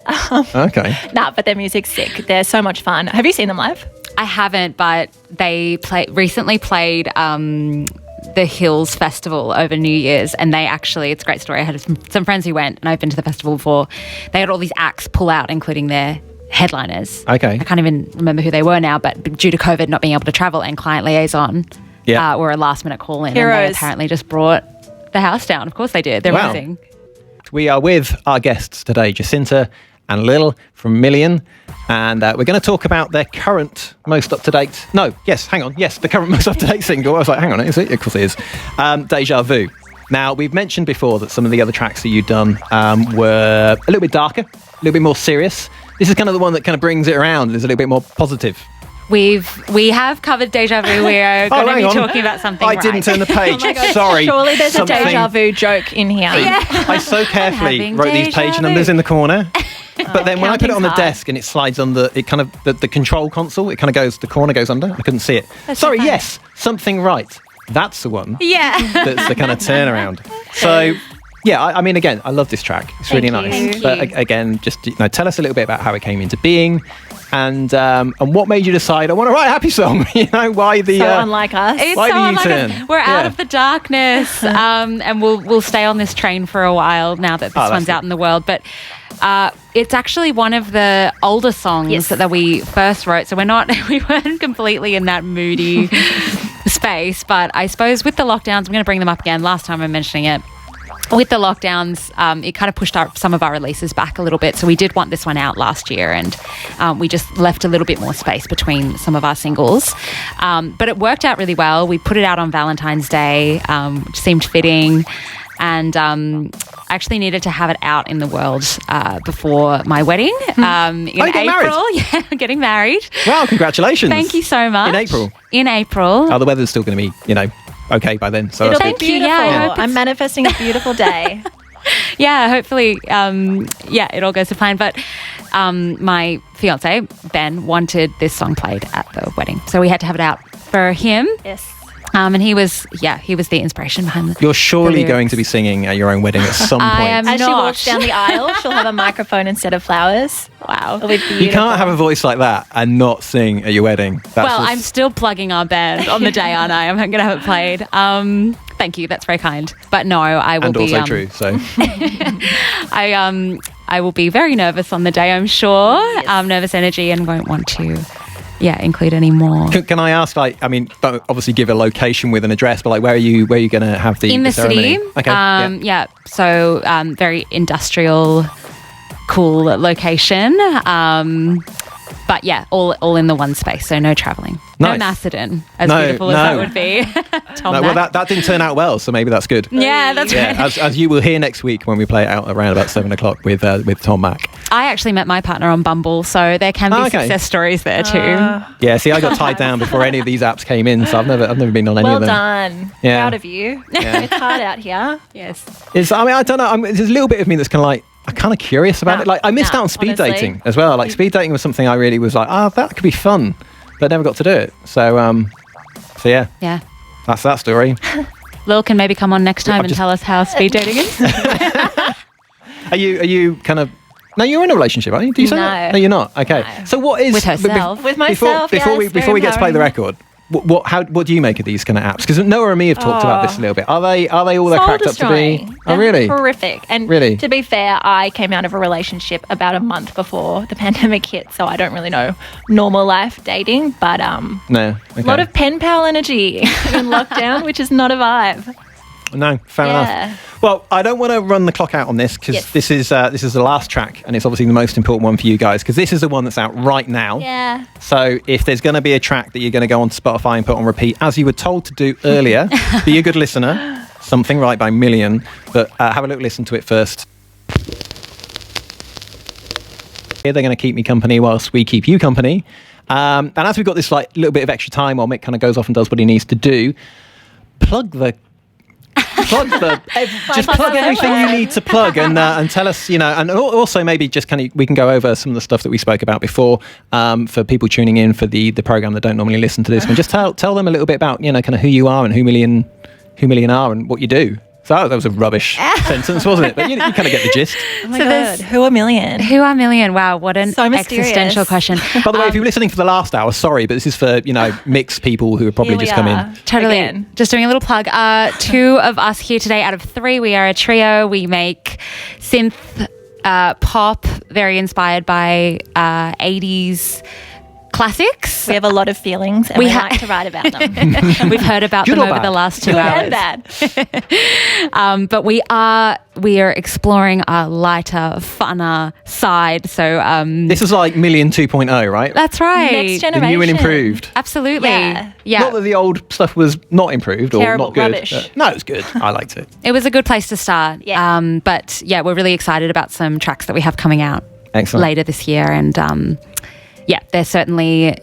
Okay. But their music's sick. They're so much fun. Have you seen them live? I haven't, but they recently played the Hills Festival over New Year's, and it's a great story. I had some friends who went, and I've been to the festival before. They had all these acts pull out, including their headliners. Okay. I can't even remember who they were now, but due to COVID not being able to travel, and Client Liaison were a last minute call in. Heroes. And they apparently just brought the house down. Of course they did. They're Wow. amazing. We are with our guests today, Jacinta and Lil from Million, and we're going to talk about their current most up-to-date... No, yes, hang on. Yes, the current most up-to-date single. I was like, hang on, is it? Of course it is. Deja Vu. Now, we've mentioned before that some of the other tracks that you've done were a little bit darker, a little bit more serious. This is kind of the one that kind of brings it around. Is a little bit more positive. We have covered Deja Vu. We are going to hang be on. talking about something. I didn't turn the page. Oh my God, Sorry. Surely there's Something- a deja vu joke in here. I so carefully having wrote these deja page vu. numbers in the corner. But then when I put it on the counting's hard. desk and it slides under, it kind of, the control console, it kind of goes, the corner goes under. I couldn't see it. Sorry, fine. yes, something right. That's the one. Yeah. That's the kind of turnaround. So, yeah, I mean, again, I love this track. It's really Thank nice. you. Thank But you. again, just tell us a little bit about how it came into being, and what made you decide I want to write a happy song. Why the So unlike us. It's Why so the unlike us. U-turn? We're out Yeah. of the darkness, and we'll stay on this train for a while now that this that's one's good. out in the world. But it's actually one of the older songs Yes. that we first wrote, so we weren't completely in that moody space. But I suppose with the lockdowns, I'm going to bring them up again. Last time I'm mentioning it. With the lockdowns, it kind of pushed some of our releases back a little bit. So we did want this one out last year, and we just left a little bit more space between some of our singles. But it worked out really well. We put it out on Valentine's Day, which seemed fitting. And I actually needed to have it out in the world before my wedding in you're getting married? April. Yeah, I'm getting married. Wow, congratulations. Thank you so much. In April? In April. Oh, the weather's still going to be, okay by then. So It'll that's be good. Thank you. beautiful. Yeah, I hope I'm manifesting a beautiful day. Yeah, hopefully, it all goes to plan. But my fiance, Ben, wanted this song played at the wedding. So we had to have it out for him. Yes. And he was the inspiration behind You're surely lyrics. going to be singing at your own wedding at some point. I am As she not. walks down the aisle, she'll have a microphone instead of flowers. Wow. It'll be beautiful. You can't have a voice like that and not sing at your wedding. That's Well, just- I'm still plugging our band on the day, aren't I? I'm going to have it played. Thank you. That's very kind. But no, I will and be. also true. So I will be very nervous on the day, I'm sure. Nervous energy, and won't want to, include any more. can I ask? Don't obviously give a location with an address, but where are you going to have the In the ceremony? city. Okay. Yeah. So very industrial, cool location. But all in the one space, so no travelling. Nice. No Macedon, as No, beautiful as no. that would be. Tom No, well, Mac. that didn't turn out well, so maybe that's good. Yeah, that's Yeah, right. as you will hear next week when we play it out around about 7:00 with Tom Mac. I actually met my partner on Bumble, so there can be Oh, okay. success stories there too. Yeah, see, I got tied down before any of these apps came in, so I've never been on any Well of them. done. Yeah. Proud of you. Yeah. It's hard out here. Yes. I don't know. There's a little bit of me that's kind of like, I'm kind of curious about No, it. Like, I missed no, out on speed honestly. dating as well. Like, speed dating was something I really was like, that could be fun, but never got to do it. So yeah, Yeah. that's that story. Lil can maybe come on next time I've and just- tell us how speed dating is. Are you kind of? No, you're in a relationship, aren't you? Do you say No. that? No, you're not. Okay. No. So what is With herself. With myself, before yes, before we very get to play the empowering. record? What do you make of these kind of apps? Because Noah and me have talked about this a little bit. Are they all they're Soul cracked up to be? destroying. Oh, They're really? horrific. And Really? to be fair, I came out of a relationship about a month before the pandemic hit, so I don't really know normal life dating. But No. Okay. a lot of pen pal energy in lockdown, which is not a vibe. No, fair Yeah. enough. Well, I don't want to run the clock out on this because Yes. this is the last track, and it's obviously the most important one for you guys because this is the one that's out right now. Yeah. So if there's going to be a track that you're going to go on Spotify and put on repeat, as you were told to do earlier, be a good listener. Something Right by Million, but have a little listen to it first. Here they're going to keep me company whilst we keep you company. And as we've got this like little bit of extra time while Mick kind of goes off and does what he needs to do, just plug everything you need to plug and tell us, and also maybe just we can go over some of the stuff that we spoke about before for people tuning in for the program that don't normally listen to this one. Just tell them a little bit about kind of who you are and who Million are and what you do. So that was a rubbish sentence, wasn't it? But you kind of get the gist. Oh my So God. there's- Who a million? Who are Million? Wow, what an So mysterious. existential question. By the way, if you were listening for the last hour, sorry, but this is for mixed people who have probably Here we just come are. in. Totally. Again. Just doing a little plug. 2 of us here today out of 3. We are a trio. We make synth pop, very inspired by 80s classics. We have a lot of feelings and We we, ha- like to write about them. We've heard about Good them or over bad? the last 2 Good hours. and bad. But we are exploring a lighter, funner side. So This is like Million 2.0, right? that's right. Next The generation. new and improved. Absolutely. Yeah. Not that the old stuff was not improved or Terrible, not good. rubbish. No, it was good. I liked it. It was a good place to start. Yeah. But yeah, we're really excited about some tracks that we have coming out. Excellent. later this year. And they're certainly,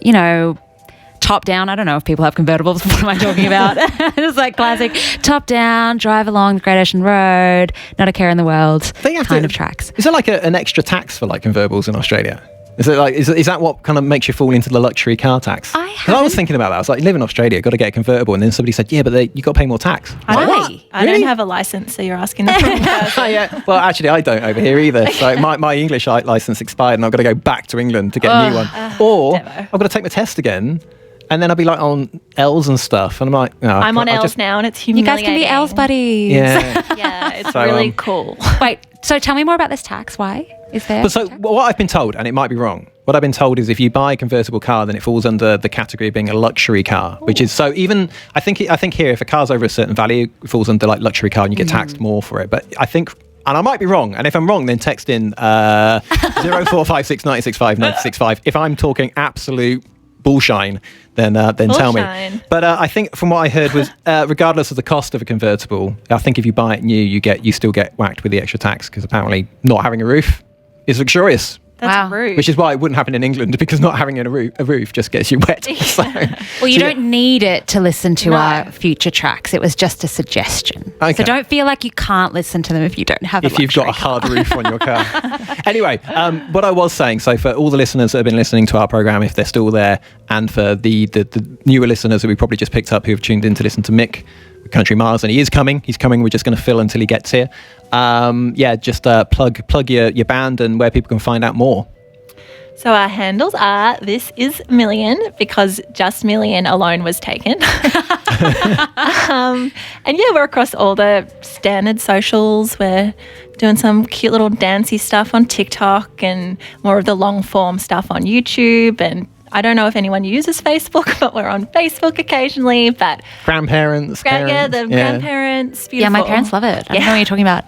top down. I don't know if people have convertibles. What am I talking about? It's like classic top down, drive along the Great Ocean Road, not a care in the world kind of tracks. Is there like an extra tax for like convertibles in Australia? Is it like is that what kind of makes you fall into the luxury car tax? Because I was thinking about that. I was like, you live in Australia, got to get a convertible, and then somebody said, yeah, but you got to pay more tax. I don't have a license, so you're asking the wrong person. Yeah. Well, actually, I don't over here either. So my English license expired, and I've got to go back to England to get a new one, or I've got to take my test again. And then I'll be like on L's and stuff. And I'm like, no. I'm on L's now and it's humiliating. You guys can be L's buddies. Yeah. Yeah, it's really cool. Wait, so tell me more about this tax. Why is there? But so what I've been told, and it might be wrong, what I've been told is if you buy a convertible car, then it falls under the category of being a luxury car, which is so even, I think here, if a car's over a certain value, it falls under like luxury car and you get taxed more for it. But I think, and I might be wrong, and if I'm wrong, then text in 0456 965 965. If I'm talking absolute bullshine, then tell me. But I think from what I heard was regardless of the cost of a convertible, I think if you buy it new, you still get whacked with the extra tax because apparently not having a roof is luxurious. That's rude. Which is why it wouldn't happen in England, because not having a roof just gets you wet. So, well, you don't need it to listen to our future tracks. It was just a suggestion. Okay. So don't feel like you can't listen to them if you don't have if you've got a hard roof on your car. Anyway, what I was saying, so for all the listeners that have been listening to our program, if they're still there, and for the newer listeners that we probably just picked up who have tuned in to listen to Mick, Country Miles, and he is coming. He's coming. We're just going to fill until he gets here. Just plug your band and where people can find out more. So our handles are This Is Million, because just Million alone was taken. And we're across all the standard socials. We're doing some cute little dancey stuff on TikTok and more of the long form stuff on YouTube. And I don't know if anyone uses Facebook, but we're on Facebook occasionally. But grandparents, grandparents, beautiful. Yeah, my parents love it. I don't know what you're talking about.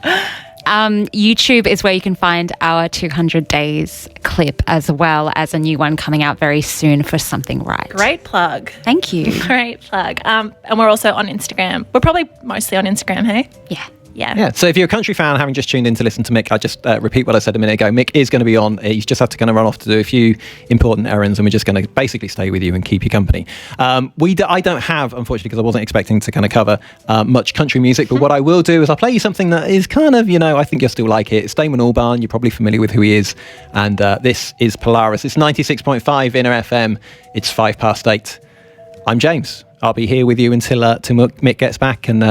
YouTube is where you can find our 200 Days clip, as well as a new one coming out very soon for Something Right. Great plug. Thank you. Great plug. And we're also on Instagram. We're probably mostly on Instagram, hey? Yeah. So if you're a country fan, having just tuned in to listen to Mick, I just repeat what I said a minute ago. Mick is going to be on. He's just had to kind of run off to do a few important errands, and we're just going to basically stay with you and keep you company. I don't have, unfortunately, because I wasn't expecting to kind of cover much country music, but what I will do is I'll play you something that is kind of, I think you'll still like it. It's Damon Albarn. You're probably familiar with who he is. And this is Polaris. It's 96.5 Inner FM. It's 8:05. I'm James. I'll be here with you until Mick gets back, and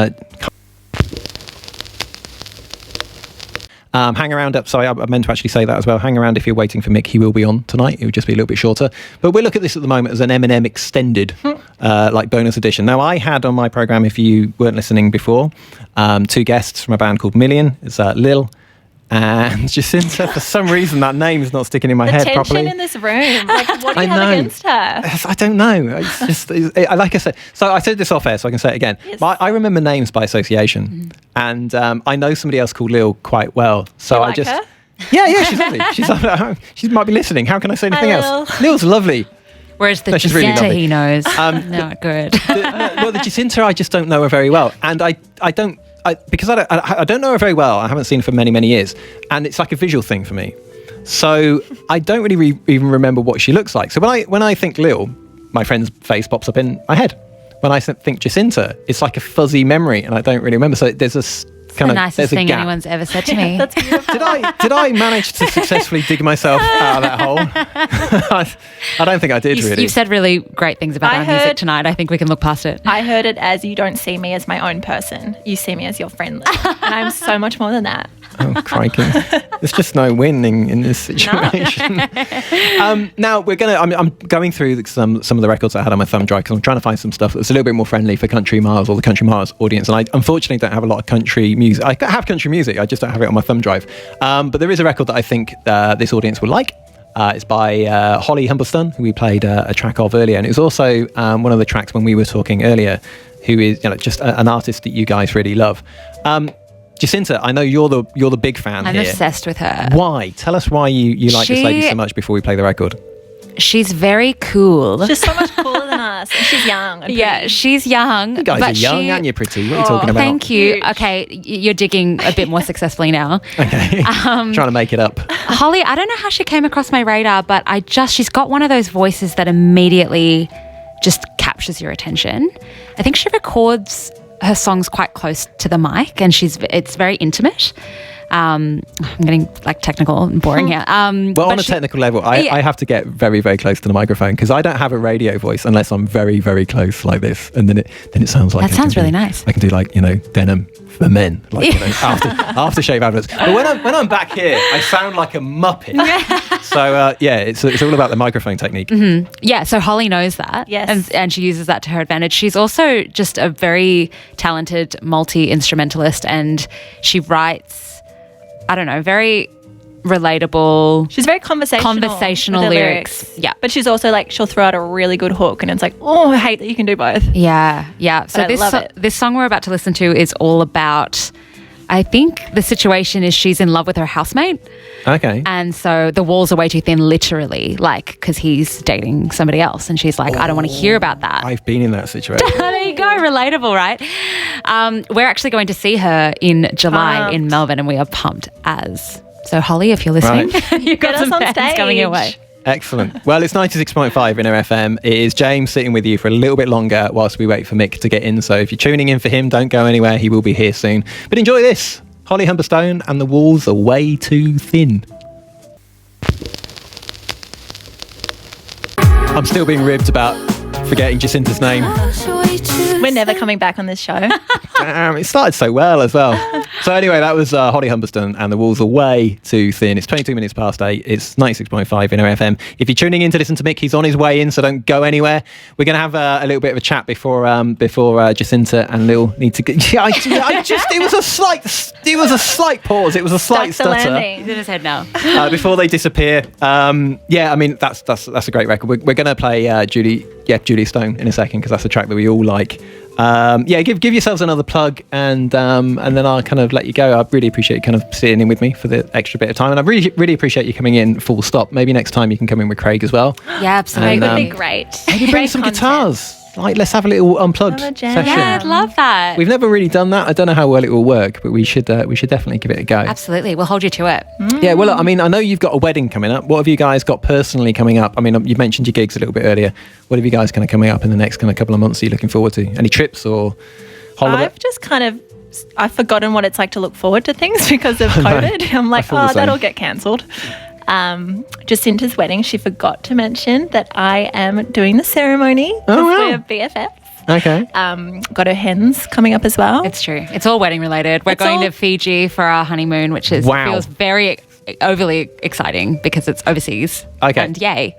hang around up. Sorry, I meant to actually say that as well. Hang around if you're waiting for Mick. He will be on tonight. It will just be a little bit shorter. But we'll look at this at the moment as an M&M extended, like bonus edition. Now, I had on my program, if you weren't listening before, two guests from a band called Million. It's Lil and Jacinta. For some reason, that name is not sticking in my head properly. The tension in this room. Like, what do you have against her? I don't know. It's just, like I said. So I said this off air, so I can say it again. Yes. I remember names by association, and I know somebody else called Lil quite well. So you like her? Yeah, she's lovely. She might be listening. How can I say anything else? Lil's lovely. Whereas the Jacinta he knows. Not good. The Jacinta, I just don't know her very well, and I don't know her very well. I haven't seen her for many, many years, and it's like a visual thing for me. So I don't really even remember what she looks like. So when I think Lil, my friend's face pops up in my head. When I think Jacinta, it's like a fuzzy memory, and I don't really remember. So there's the nicest thing anyone's ever said to me. That's beautiful. Did I manage to successfully dig myself out of that hole? I don't think I did, really. You've said really great things about our music tonight. I think we can look past it. I heard it as, you don't see me as my own person. You see me as your friend. And I'm so much more than that. Oh, crikey. There's just no winning in this situation. Now, I'm going through some of the records I had on my thumb drive, because I'm trying to find some stuff that's a little bit more friendly for Country Miles or the Country Miles audience. And I unfortunately don't have a lot of country music. I have country music, I just don't have it on my thumb drive. But there is a record that I think this audience will like. It's by Holly Humblestone, who we played a track of earlier. And it was also one of the tracks when we were talking earlier, who is just an artist that you guys really love. Jacinta, I know you're the big fan I'm here. obsessed with her. Why? Tell us why you like this lady so much before we play the record. she's very cool. She's so much cooler than us. And she's young. And Yeah, pretty. she's young. You guys but are young and you're pretty. What are you talking about? Thank you. Huge. Okay, you're digging a bit more successfully now. Okay. Trying to make it up. Holly, I don't know how she came across my radar, but she's got one of those voices that immediately just captures your attention. I think she records her songs quite close to the mic, and it's very intimate. I'm getting like technical and boring here. Well, on a technical level, I have to get very, very close to the microphone because I don't have a radio voice unless I'm very, very close like this, and then it sounds like That sounds really nice. I can do like denim for men, like aftershave adverts. But when I'm back here, I sound like a muppet. So it's all about the microphone technique. Mm-hmm. Yeah, so Holly knows that. Yes. And she uses that to her advantage. She's also just a very talented multi-instrumentalist, and she writes, I don't know, very relatable. She's very conversational with her lyrics. Yeah. But she's also like, she'll throw out a really good hook and it's like, oh, I hate that you can do both. Yeah. So But I love it. this song we're about to listen to is all about, I think the situation is she's in love with her housemate. Okay. And so the walls are way too thin, literally, like, because he's dating somebody else. And she's like, I don't want to hear about that. I've been in that situation. There you go, relatable, right? We're actually going to see her in July in Melbourne, and we are pumped as. So, Holly, if you're listening, you've got Get us some on fans stage. coming your way. Excellent. Well, it's 96.5 in our FM. It is James sitting with you for a little bit longer whilst we wait for Mick to get in. So if you're tuning in for him, don't go anywhere. He will be here soon. But enjoy this. Holly Humberstone and the walls are way too thin. I'm still being ribbed about forgetting Jacinta's name. We're never coming back on this show. Damn, it started so well as well. So anyway, that was Holly Humberstone and the walls are way too thin. It's 22 minutes past 8. It's 96.5 in our FM. If you're tuning in to listen to Mick, he's on his way in, so don't go anywhere. We're going to have a little bit of a chat before Jacinta and Lil need to get... it was a slight pause. It was a slight Stuck the stutter. landing. He's in his head now. Before they disappear. I mean, that's a great record. We're going to play Julia Stone in a second because that's a track that we all like. Give yourselves another plug and then I'll kind of let you go. I really appreciate you kind of sitting in with me for the extra bit of time, and I really, really appreciate you coming in full stop. Maybe next time you can come in with Craig as well. Yeah, absolutely. It would be great. Maybe bring Great some content. guitars. Like, let's have a little unplugged Have a jam. session. Yeah, I'd love that. We've never really done that. I don't know how well it will work, but we should definitely give it a go. Absolutely. We'll hold you to it. Yeah, well, look, I mean, I know you've got a wedding coming up. What have you guys got personally coming up? I mean, you mentioned your gigs a little bit earlier. What have you guys kind of coming up in the next kind of couple of months? Are you looking forward to any trips or holiday? I've just I've forgotten what it's like to look forward to things because of COVID. I'm like, feel the same. that'll get cancelled. Jacinta's wedding, she forgot to mention that I am doing the ceremony because wow. we're BFFs. Okay. Got her hens coming up as well. It's true. It's all wedding related. We're going to Fiji for our honeymoon, which feels very overly exciting because it's overseas. Okay. And yay.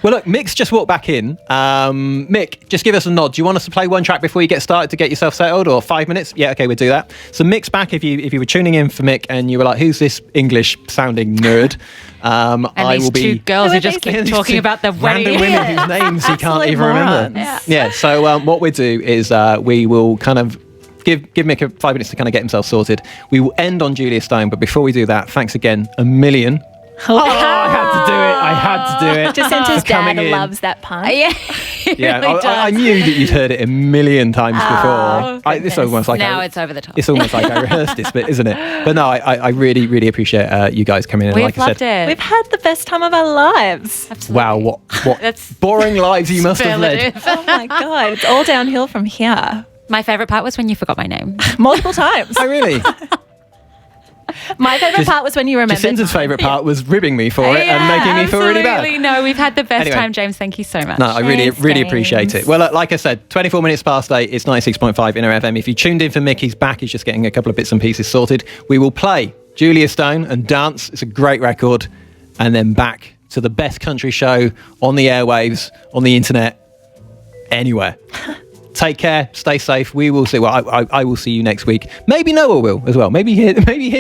Well, look, Mick's just walked back in. Mick, just give us a nod. Do you want us to play one track before you get started to get yourself settled, or 5 minutes? Yeah, okay, we'll do that. So Mick's back. If you were tuning in for Mick and you were like, who's this English-sounding nerd? And I these will be... two girls Who who are just these keep two talking about the random wedding. women whose names he can't Absolute even remember. morons. Yeah, so what we'll do is we will kind of give Mick 5 minutes to kind of get himself sorted. We will end on Julia Stone, but before we do that, thanks again a million. Oh, I had to do it. Jacinta's For coming dad in. loves that pun. Yeah, Yeah, really I does. knew that you'd heard it a million times before. It's goodness. almost like Now it's over the top. It's almost like I rehearsed this bit, isn't it? But no, I really, really appreciate you guys coming in. We've Like I loved said, it. We've had the best time of our lives. Absolutely. wow, what That's boring lives you must have led. superlative. Oh my God, it's all downhill from here. My favourite part was when you forgot my name. Multiple times. Oh, really? My favourite part was when you remembered. Jacinta's favourite part was ribbing me for it and Yeah, making me feel really absolutely. bad. No, we've had the best Anyway. time, James. Thank you so much. No, I really, Thanks, really James. appreciate it. Well, like I said, 24 minutes past 8, it's 96.5 in our FM. If you tuned in for Mick, he's back. He's just getting a couple of bits and pieces sorted. We will play Julia Stone and Dance. It's a great record. And then back to the best country show on the airwaves, on the internet, anywhere. Take care. Stay safe. We will see. Well, I will see you next week. Maybe Noah will as well. Maybe he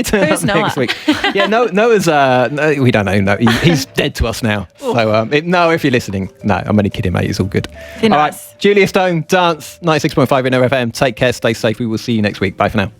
turn Who's up next Noah? week. Yeah, Noah's. No, we don't know. No, he's dead to us now. So no, if you're listening, no, I'm only kidding, mate. It's all good. Be All right, nice. Julia Stone, Dance, 96.5 in our FM. Take care. Stay safe. We will see you next week. Bye for now.